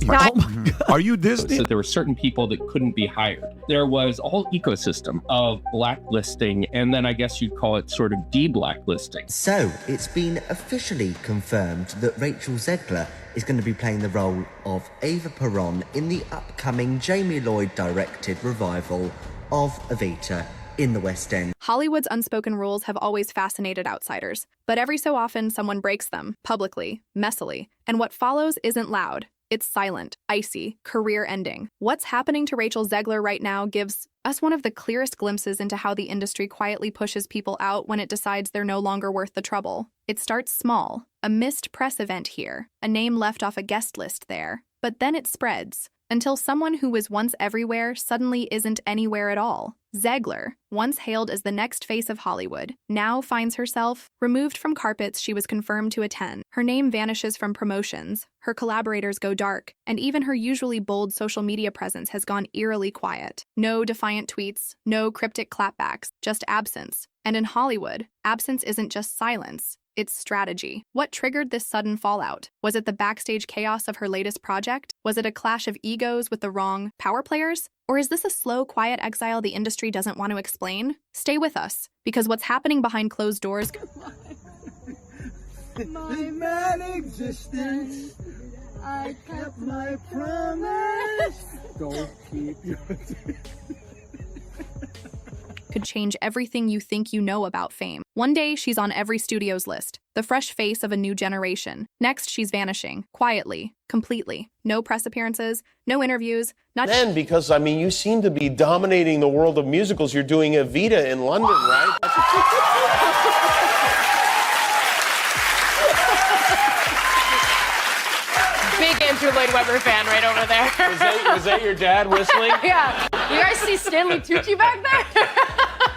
Oh my God. Are you Disney? So there were certain people that couldn't be hired. There was a whole ecosystem of blacklisting, and then I guess you'd call it sort of de-blacklisting. So, it's been officially confirmed that Rachel Zegler is going to be playing the role of Ava Perron in the upcoming Jamie Lloyd-directed revival of Evita in the West End. Hollywood's unspoken rules have always fascinated outsiders, but every so often someone breaks them, publicly, messily, and what follows isn't loud. It's silent, icy, career-ending. What's happening to Rachel Zegler right now gives us one of the clearest glimpses into how the industry quietly pushes people out when it decides they're no longer worth the trouble. It starts small, a missed press event here, a name left off a guest list there, but then it spreads, until someone who was once everywhere suddenly isn't anywhere at all. Zegler, once hailed as the next face of Hollywood, now finds herself removed from carpets she was confirmed to attend. Her name vanishes from promotions, her collaborators go dark, and even her usually bold social media presence has gone eerily quiet. No defiant tweets, no cryptic clapbacks, just absence. And in Hollywood, absence isn't just silence. It's strategy. What triggered this sudden fallout? Was it the backstage chaos of her latest project? Was it a clash of egos with the wrong power players? Or is this a slow, quiet exile the industry doesn't want to explain? Stay with us, because what's happening behind closed doors... My mad existence, I kept my promise. Don't keep your... could change everything you think you know about fame. One day, she's on every studio's list, the fresh face of a new generation. Next, she's vanishing, quietly, completely. No press appearances, no interviews, not... Then, because, I mean, you seem to be dominating the world of musicals. You're doing Evita in London, right? Big Andrew Lloyd Webber fan right over there. Was that your dad whistling? Yeah. You guys see Stanley Tucci back there?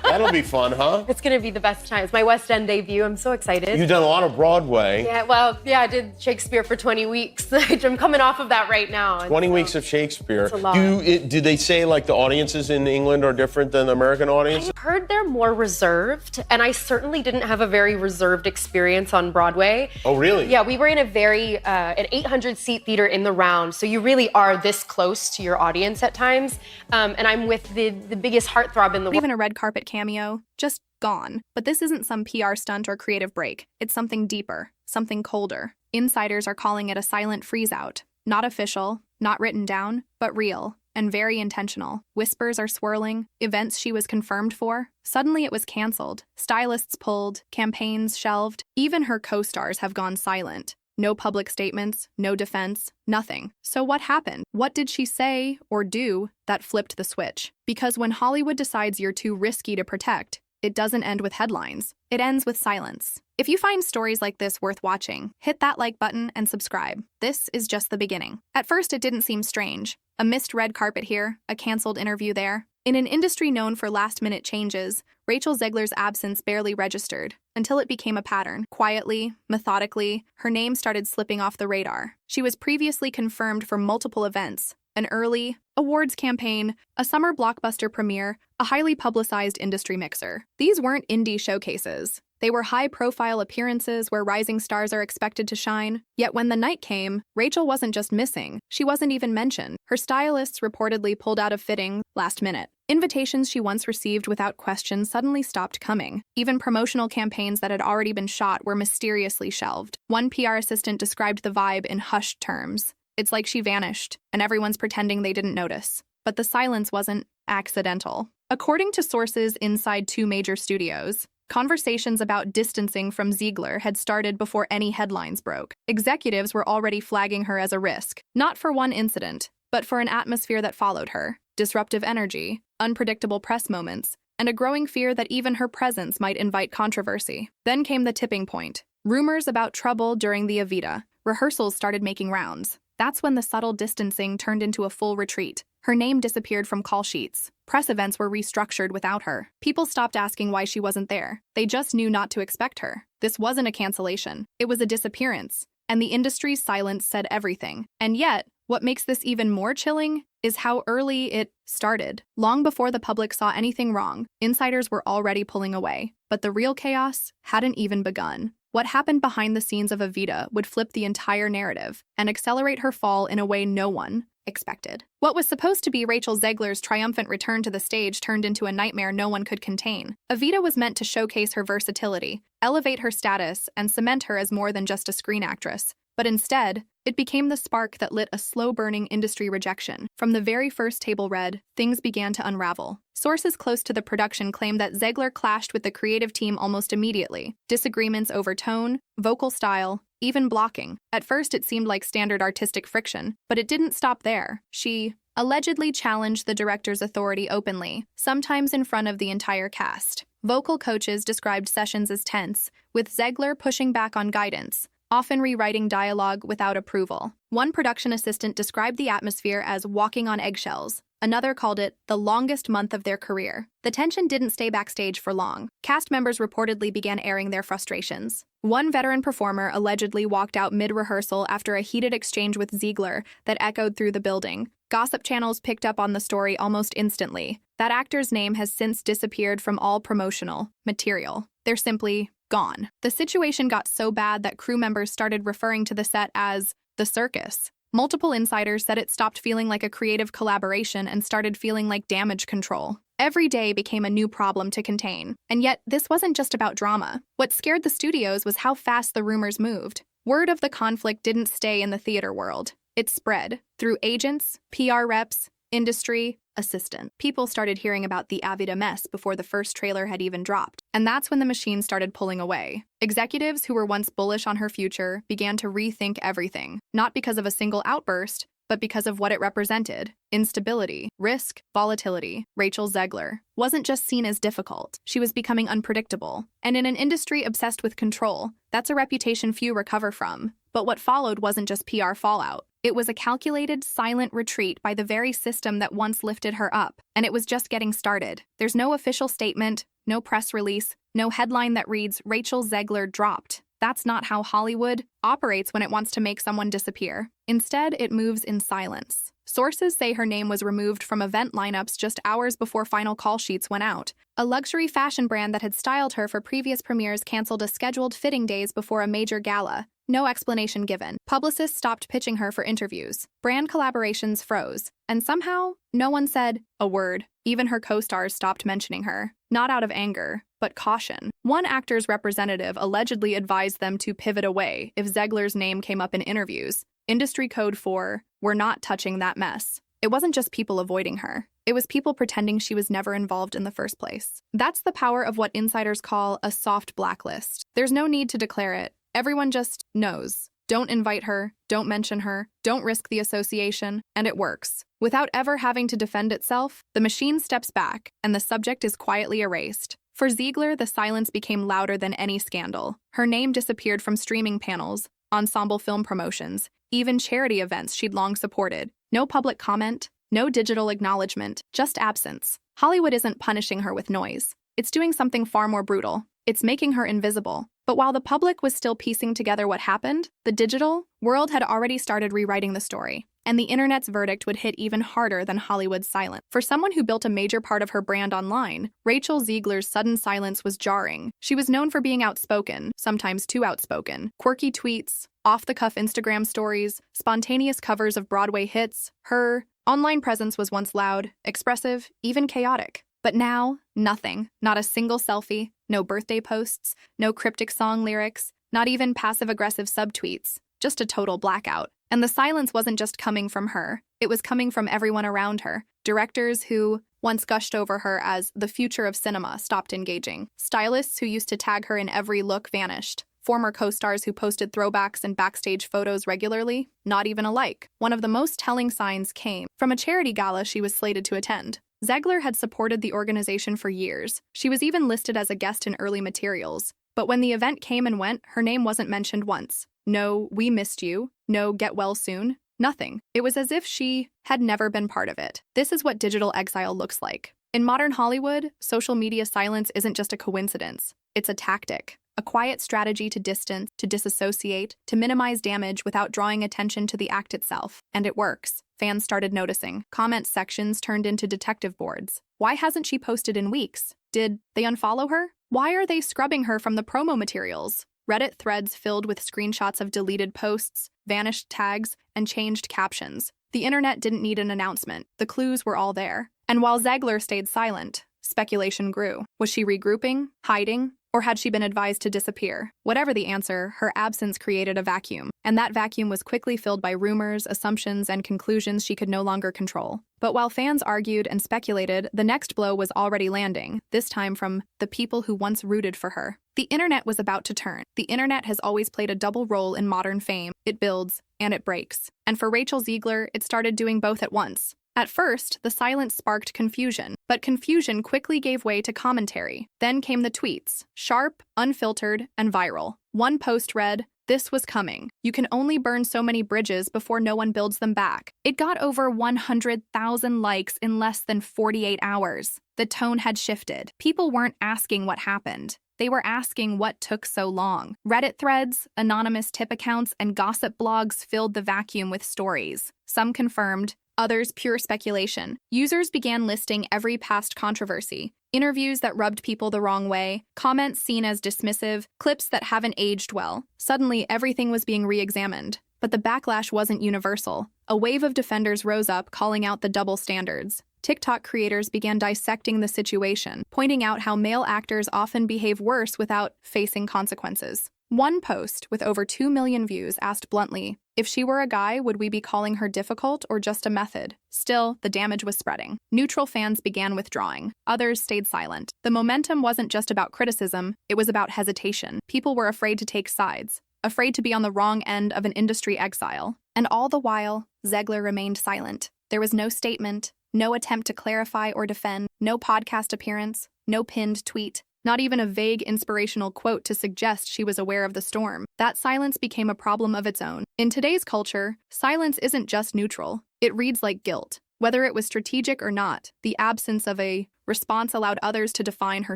That'll be fun, huh? It's going to be the best time. It's my West End debut. I'm so excited. You've done a lot of Broadway. Yeah, well, yeah, I did Shakespeare for 20 weeks. I'm coming off of that right now. 20 weeks of Shakespeare. It's a lot. Do they say, like, the audiences in England are different than the American audience? I've heard they're more reserved, and I certainly didn't have a very reserved experience on Broadway. Oh, really? Yeah, we were in an 800-seat theater in the round, so you really are this close to your audience at times. And I'm with the biggest heartthrob in the world. Even a red carpet cameo, just gone. But this isn't some PR stunt or creative break. It's something deeper, something colder. Insiders are calling it a silent freeze-out. Not official, not written down, but real, and very intentional. Whispers are swirling, events she was confirmed for. Suddenly it was canceled, stylists pulled, campaigns shelved. Even her co-stars have gone silent. No public statements, no defense, nothing. So what happened? What did she say or do that flipped the switch? Because when Hollywood decides you're too risky to protect, it doesn't end with headlines. It ends with silence. If you find stories like this worth watching, hit that like button and subscribe. This is just the beginning. At first, it didn't seem strange. A missed red carpet here, a canceled interview there. In an industry known for last-minute changes, Rachel Zegler's absence barely registered, until it became a pattern. Quietly, methodically, her name started slipping off the radar. She was previously confirmed for multiple events: an early awards campaign, a summer blockbuster premiere, a highly publicized industry mixer. These weren't indie showcases. They were high-profile appearances where rising stars are expected to shine. Yet when the night came, Rachel wasn't just missing. She wasn't even mentioned. Her stylists reportedly pulled out of fitting last minute. Invitations she once received without question suddenly stopped coming. Even promotional campaigns that had already been shot were mysteriously shelved. One PR assistant described the vibe in hushed terms. It's like she vanished, and everyone's pretending they didn't notice. But the silence wasn't accidental. According to sources inside two major studios, conversations about distancing from Zegler had started before any headlines broke. Executives were already flagging her as a risk, not for one incident, but for an atmosphere that followed her. Disruptive energy, unpredictable press moments, and a growing fear that even her presence might invite controversy. Then came the tipping point. Rumors about trouble during the Evita. Rehearsals started making rounds. That's when the subtle distancing turned into a full retreat. Her name disappeared from call sheets. Press events were restructured without her. People stopped asking why she wasn't there. They just knew not to expect her. This wasn't a cancellation. It was a disappearance. And the industry's silence said everything. And yet, what makes this even more chilling is how early it started. Long before the public saw anything wrong, insiders were already pulling away. But the real chaos hadn't even begun. What happened behind the scenes of Evita would flip the entire narrative and accelerate her fall in a way no one expected. What was supposed to be Rachel Zegler's triumphant return to the stage turned into a nightmare no one could contain. Evita was meant to showcase her versatility, elevate her status, and cement her as more than just a screen actress. But instead, it became the spark that lit a slow-burning industry rejection. From the very first table read, things began to unravel. Sources close to the production claim that Zegler clashed with the creative team almost immediately. Disagreements over tone, vocal style, even blocking. At first, it seemed like standard artistic friction, but it didn't stop there. She allegedly challenged the director's authority openly, sometimes in front of the entire cast. Vocal coaches described sessions as tense, with Zegler pushing back on guidance, often rewriting dialogue without approval. One production assistant described the atmosphere as walking on eggshells. Another called it the longest month of their career. The tension didn't stay backstage for long. Cast members reportedly began airing their frustrations. One veteran performer allegedly walked out mid-rehearsal after a heated exchange with Zegler that echoed through the building. Gossip channels picked up on the story almost instantly. That actor's name has since disappeared from all promotional material. They're simply gone. The situation got so bad that crew members started referring to the set as the circus. Multiple insiders said it stopped feeling like a creative collaboration and started feeling like damage control. Every day became a new problem to contain. And yet, this wasn't just about drama. What scared the studios was how fast the rumors moved. Word of the conflict didn't stay in the theater world. It spread through agents, PR reps, industry, assistant. People started hearing about the Evita mess before the first trailer had even dropped. And that's when the machine started pulling away. Executives who were once bullish on her future began to rethink everything, not because of a single outburst, but because of what it represented. Instability, risk, volatility. Rachel Zegler wasn't just seen as difficult. She was becoming unpredictable. And in an industry obsessed with control, that's a reputation few recover from. But what followed wasn't just PR fallout. It was a calculated, silent retreat by the very system that once lifted her up. And it was just getting started. There's no official statement, no press release, no headline that reads, Rachel Zegler dropped. That's not how Hollywood operates when it wants to make someone disappear. Instead, it moves in silence. Sources say her name was removed from event lineups just hours before final call sheets went out. A luxury fashion brand that had styled her for previous premieres canceled a scheduled fitting days before a major gala. No explanation given. Publicists stopped pitching her for interviews. Brand collaborations froze. And somehow, no one said a word. Even her co-stars stopped mentioning her. Not out of anger, but caution. One actor's representative allegedly advised them to pivot away if Zegler's name came up in interviews. Industry code for, we're not touching that mess. It wasn't just people avoiding her. It was people pretending she was never involved in the first place. That's the power of what insiders call a soft blacklist. There's no need to declare it. Everyone just knows. Don't invite her, don't mention her, don't risk the association, and it works. Without ever having to defend itself, the machine steps back, and the subject is quietly erased. For Zegler, the silence became louder than any scandal. Her name disappeared from streaming panels, ensemble film promotions, even charity events she'd long supported. No public comment, no digital acknowledgement, just absence. Hollywood isn't punishing her with noise. It's doing something far more brutal. It's making her invisible. But while the public was still piecing together what happened, the digital world had already started rewriting the story. And the internet's verdict would hit even harder than Hollywood's silence. For someone who built a major part of her brand online, Rachel Zegler's sudden silence was jarring. She was known for being outspoken, sometimes too outspoken. Quirky tweets, off-the-cuff Instagram stories, spontaneous covers of Broadway hits. Her online presence was once loud, expressive, even chaotic. But now, nothing. Not a single selfie, no birthday posts, no cryptic song lyrics, not even passive-aggressive subtweets. Just a total blackout. And the silence wasn't just coming from her. It was coming from everyone around her. Directors who once gushed over her as the future of cinema stopped engaging. Stylists who used to tag her in every look vanished. Former co-stars who posted throwbacks and backstage photos regularly, not even a like. One of the most telling signs came from a charity gala she was slated to attend. Zegler had supported the organization for years. She was even listed as a guest in early materials. But when the event came and went, her name wasn't mentioned once. No, we missed you. No, get well soon. Nothing. It was as if she had never been part of it. This is what digital exile looks like. In modern Hollywood, social media silence isn't just a coincidence. It's a tactic. A quiet strategy to distance, to disassociate, to minimize damage without drawing attention to the act itself. And it works. Fans started noticing. Comment sections turned into detective boards. Why hasn't she posted in weeks? Did they unfollow her? Why are they scrubbing her from the promo materials? Reddit threads filled with screenshots of deleted posts, vanished tags, and changed captions. The internet didn't need an announcement. The clues were all there. And while Zegler stayed silent, speculation grew. Was she regrouping, hiding, or had she been advised to disappear? Whatever the answer, her absence created a vacuum, and that vacuum was quickly filled by rumors, assumptions, and conclusions she could no longer control. But while fans argued and speculated, the next blow was already landing, this time from the people who once rooted for her. The internet was about to turn. The internet has always played a double role in modern fame. It builds, and it breaks. And for Rachel Zegler, it started doing both at once. At first, the silence sparked confusion, but confusion quickly gave way to commentary. Then came the tweets, sharp, unfiltered, and viral. One post read, "This was coming. You can only burn so many bridges before no one builds them back." It got over 100,000 likes in less than 48 hours. The tone had shifted. People weren't asking what happened. They were asking what took so long. Reddit threads, anonymous tip accounts, and gossip blogs filled the vacuum with stories. Some confirmed, others pure speculation. Users began listing every past controversy, interviews that rubbed people the wrong way, comments seen as dismissive, clips that haven't aged well. Suddenly, everything was being re-examined. But the backlash wasn't universal. A wave of defenders rose up, calling out the double standards. TikTok creators began dissecting the situation, pointing out how male actors often behave worse without facing consequences. One post, with over 2 million views, asked bluntly, "If she were a guy, would we be calling her difficult or just a method?" Still, the damage was spreading. Neutral fans began withdrawing. Others stayed silent. The momentum wasn't just about criticism, it was about hesitation. People were afraid to take sides, afraid to be on the wrong end of an industry exile. And all the while, Zegler remained silent. There was no statement, no attempt to clarify or defend, no podcast appearance, no pinned tweet. Not even a vague inspirational quote to suggest she was aware of the storm. That silence became a problem of its own. In today's culture, silence isn't just neutral. It reads like guilt. Whether it was strategic or not, the absence of a response allowed others to define her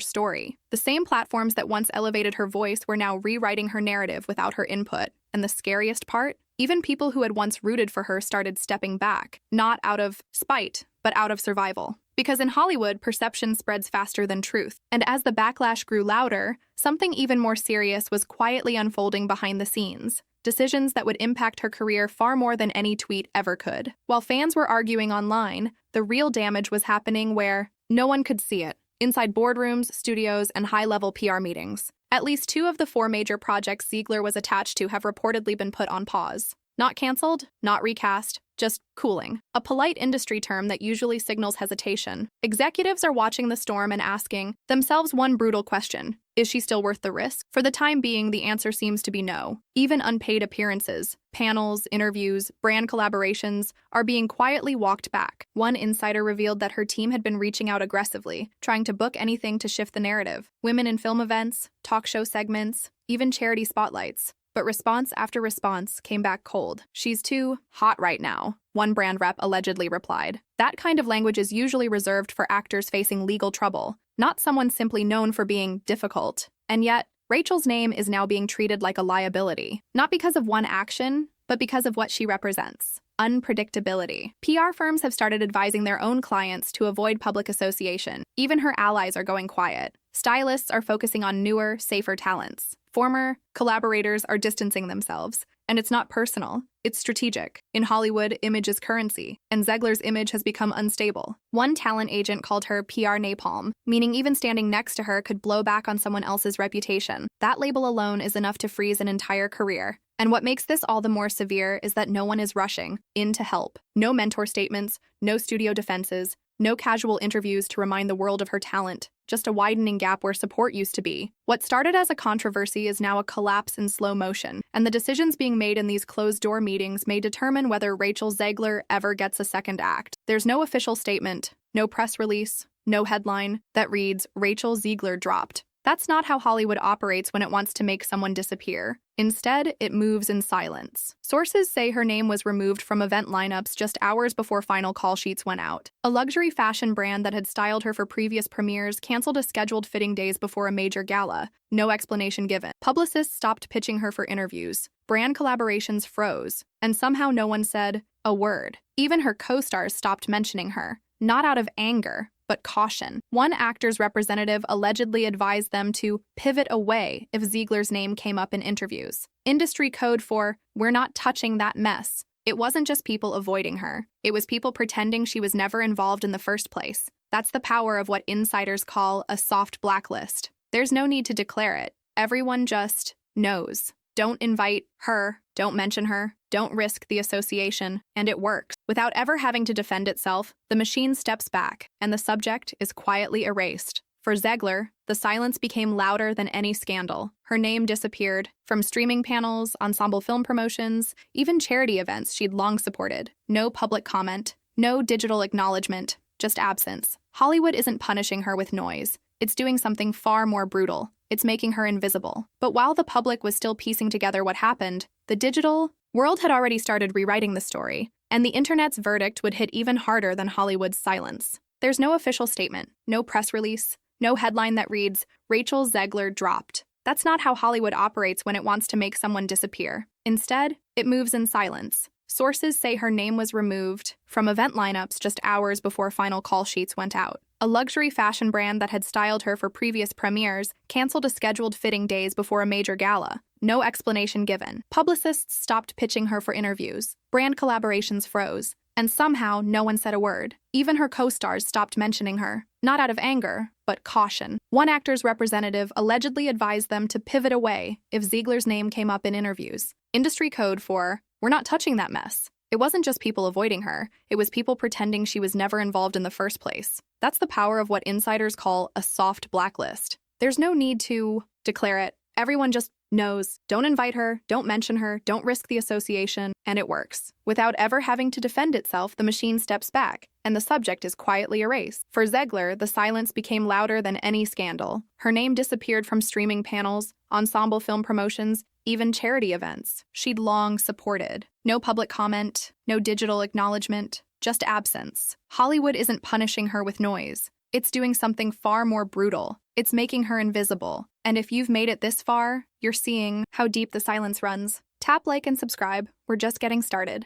story. The same platforms that once elevated her voice were now rewriting her narrative without her input. And the scariest part? Even people who had once rooted for her started stepping back, not out of spite, but out of survival. Because in Hollywood, perception spreads faster than truth. And as the backlash grew louder, something even more serious was quietly unfolding behind the scenes. Decisions that would impact her career far more than any tweet ever could. While fans were arguing online, the real damage was happening where no one could see it, inside boardrooms, studios, and high-level PR meetings. At least 2 of the 4 major projects Zegler was attached to have reportedly been put on pause. Not canceled, not recast, just cooling. A polite industry term that usually signals hesitation. Executives are watching the storm and asking themselves one brutal question. Is she still worth the risk? For the time being, the answer seems to be no. Even unpaid appearances, panels, interviews, brand collaborations are being quietly walked back. One insider revealed that her team had been reaching out aggressively, trying to book anything to shift the narrative. Women in film events, talk show segments, even charity spotlights. But response after response came back cold. "She's too hot right now," one brand rep allegedly replied. That kind of language is usually reserved for actors facing legal trouble, not someone simply known for being difficult. And yet, Rachel's name is now being treated like a liability, not because of one action, but because of what she represents. Unpredictability. PR firms have started advising their own clients to avoid public association. Even her allies are going quiet. Stylists are focusing on newer, safer talents. Former collaborators are distancing themselves. And it's not personal, it's strategic. In Hollywood, image is currency, and Zegler's image has become unstable. One talent agent called her PR napalm, meaning even standing next to her could blow back on someone else's reputation. That label alone is enough to freeze an entire career. And what makes this all the more severe is that no one is rushing in to help. No mentor statements, no studio defenses, no casual interviews to remind the world of her talent, just a widening gap where support used to be. What started as a controversy is now a collapse in slow motion, and the decisions being made in these closed-door meetings may determine whether Rachel Zegler ever gets a second act. There's no official statement, no press release, no headline that reads, "Rachel Zegler dropped." That's not how Hollywood operates when it wants to make someone disappear. Instead, it moves in silence. Sources say her name was removed from event lineups just hours before final call sheets went out. A luxury fashion brand that had styled her for previous premieres canceled a scheduled fitting days before a major gala. No explanation given. Publicists stopped pitching her for interviews. Brand collaborations froze. And somehow no one said a word. Even her co-stars stopped mentioning her. Not out of anger, but caution. One actor's representative allegedly advised them to pivot away if Zegler's name came up in interviews. Industry code for, "We're not touching that mess." It wasn't just people avoiding her. It was people pretending she was never involved in the first place. That's the power of what insiders call a soft blacklist. There's no need to declare it. Everyone just knows. Don't invite her, don't mention her, don't risk the association, and it works. Without ever having to defend itself, the machine steps back, and the subject is quietly erased. For Zegler, the silence became louder than any scandal. Her name disappeared from streaming panels, ensemble film promotions, even charity events she'd long supported. No public comment, no digital acknowledgement, just absence. Hollywood isn't punishing her with noise. It's doing something far more brutal. It's making her invisible. But while the public was still piecing together what happened, the digital world had already started rewriting the story, and the internet's verdict would hit even harder than Hollywood's silence. There's no official statement, no press release, no headline that reads, "Rachel Zegler dropped." That's not how Hollywood operates when it wants to make someone disappear. Instead, it moves in silence. Sources say her name was removed from event lineups just hours before final call sheets went out. A luxury fashion brand that had styled her for previous premieres canceled a scheduled fitting days before a major gala. No explanation given. Publicists stopped pitching her for interviews. Brand collaborations froze. And somehow, no one said a word. Even her co-stars stopped mentioning her. Not out of anger, but caution. One actor's representative allegedly advised them to pivot away if Zegler's name came up in interviews. Industry code for, "We're not touching that mess." It wasn't just people avoiding her, it was people pretending she was never involved in the first place. That's the power of what insiders call a soft blacklist. There's no need to declare it. Everyone just knows. Don't invite her, don't mention her, don't risk the association, and it works. Without ever having to defend itself, the machine steps back, and the subject is quietly erased. For Zegler, the silence became louder than any scandal. Her name disappeared from streaming panels, ensemble film promotions, even charity events she'd long supported. No public comment, no digital acknowledgement, just absence. Hollywood isn't punishing her with noise. It's doing something far more brutal. It's making her invisible. And if you've made it this far, you're seeing how deep the silence runs. Tap like and subscribe. We're just getting started.